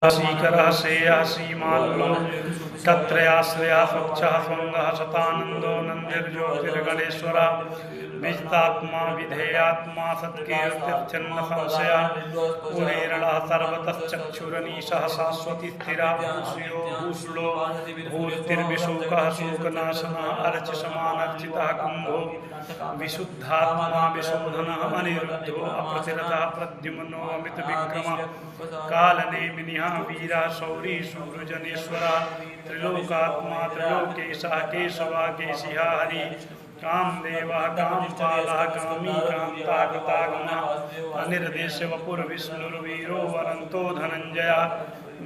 श्रीकरः श्रेयः श्रीमाल्लो तत्रयाश्रया स्वच्छः स्वङ्गः शतानन्दो नन्दिर्ज्योतिर्गणेश्वरः विजितात्मा विधेयात्मा सत्कीर्तिश्चन्न संशयः पुरीरणः सर्वतश्चक्षुरनीशः शाश्वती स्थिरा भूषयो भूषुलो भूर्तिर्विशोकः शोकनाशनः अर्चिषमानर्चितः कुम्भो विशुद्धात्मा विशोधनः अनिरुद्धो अप्रतिरतः प्रद्युम्नो अमितविक्रमः कालनेमिनिः वीरः शौरी शूरजनेश्वरः त्रिलोकात्मा त्रिलोकेशः केशवः केशिः हरि कामदेवः कामपालः कामी कान्ता कृतागमः अनिर्देश्य वपुर्विष्णुर्वीरो वरन्तो धनञ्जयः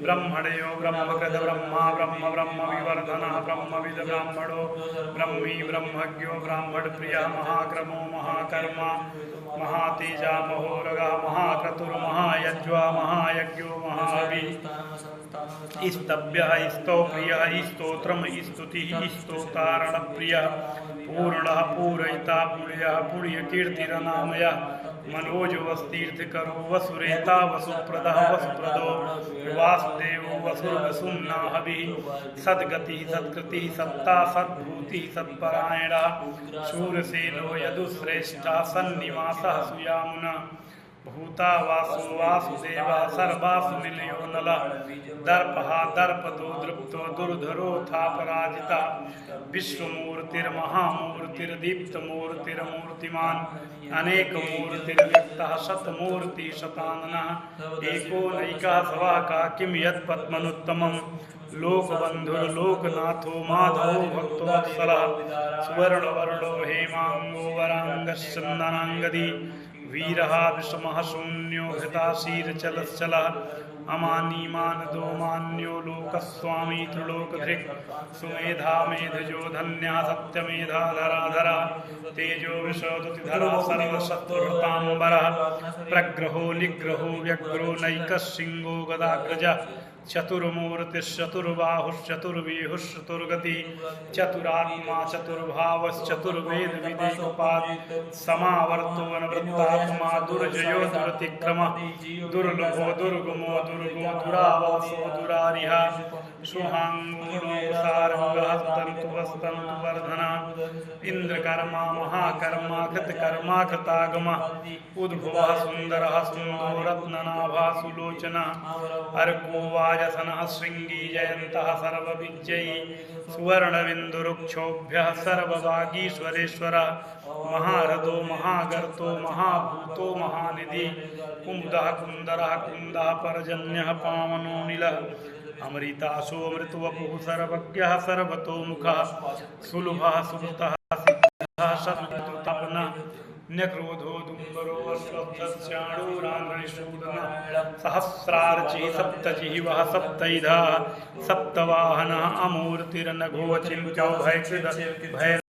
ब्रह्मणयो ब्रह्मकृत ब्रह्मा ब्रह्म ब्रह्म विवर्धनः ब्रह्मविद ब्राह्मणो ब्रह्मी ब्रह्मज्ञो ब्राह्मण प्रियः महाक्रमो महाकर्मा महातेजा महोरगः महाक्रतुर्महायज्वा महायज्ञो महाहवि स्तव्यः स्तोप्रियः स्तोत्रम् स्तुतिः स्तोतारणप्रियः पूर्णः पूरयिता पुण्यः पुण्यकीर्तिरनामयः मनोजवस्तीर्थकरो वसुरेता वसुप्रदः वसुप्रदो वासुदेवो वसुर्वसुम्नाहविः सद्गतिः सत्कृतिः सत्ता सद्भूतिः सत्परायणः शूरसेनो यदुश्रेष्ठः सन्निवासः सुयामुनः भूता वासु वासुदेवा सर्वासु निलयो नलः दर्पः दर्पदो दृप्तो दुर्धरो था पराजिता विश्वमूर्तिर्महामूर्तिर्दीप्तमूर्तिर्मूर्तिमान् अनेकमूर्तिर्व्यक्तः शतमूर्ति शताननः एको नैकः सवाका किं यत्पद्मनुत्तमम् लोकबन्धुर्लोकनाथो माधवो भक्तोत्सलः सुवर्णवर्णो हेमाङ्गो वराङ्गश्चन्दनाङ्गदी वीरः विषमः शून्यो घृताशीरचलश्चलः अमानीमानदो मान्यो लोकस्वामी त्रिलोकधृक् सुमेधा मेधजो धन्यः सत्यमेधाधराधरः तेजो विशोदतिधरः सर्वशत्रुहृताम्बरः प्रग्रहो निग्रहो व्यग्रो नैकशृङ्गो गदाग्रजः चतुर्मूर्तिश्चतुर्बाहुश्चतुर्वेहुश्चतुर्गति चतुरात्मा चतुर्भावश्चतुर्वेद विदेकपात् समावर्तो अनवृत्तात्मा दुर्जयो दुरतिक्रमः दुर्लभो दुर्गमो दुर्गो दुरावासो दुरारिः सुहाङ्गो सारङ्गः तन्तुवस्तन्तु वर्धनः इन्द्रकर्मा महाकर्मा कृतकर्मा कृतागमः उद्भवः सुन्दरः सुन्दो रत्ननाभः सुलोचनः अर्को वाजसनः शृङ्गी जयन्तः सर्वविजयी सुवर्णबिन्दुरुक्षोभ्यः सर्ववागीश्वरेश्वरः महारथो महागर्तो महाभूतो महानिधि कुमुदः कुन्दरः कुन्दः परजन्यः पावनो नीलः अमृतासो अमृतवपुः सर्वज्ञः सर्वतोमुखः सुलभः सुभृतः सिद्धः शत्रुतपनः न्यक्रोधो दुम्बरो अश्वत्थश्चाणूरान्धनिषूदनः सहस्रार्चिः सप्तजिह्वः सप्तैधः सप्तवाहनः अमूर्तिर्नघो चिन्त्यो भयकृद भय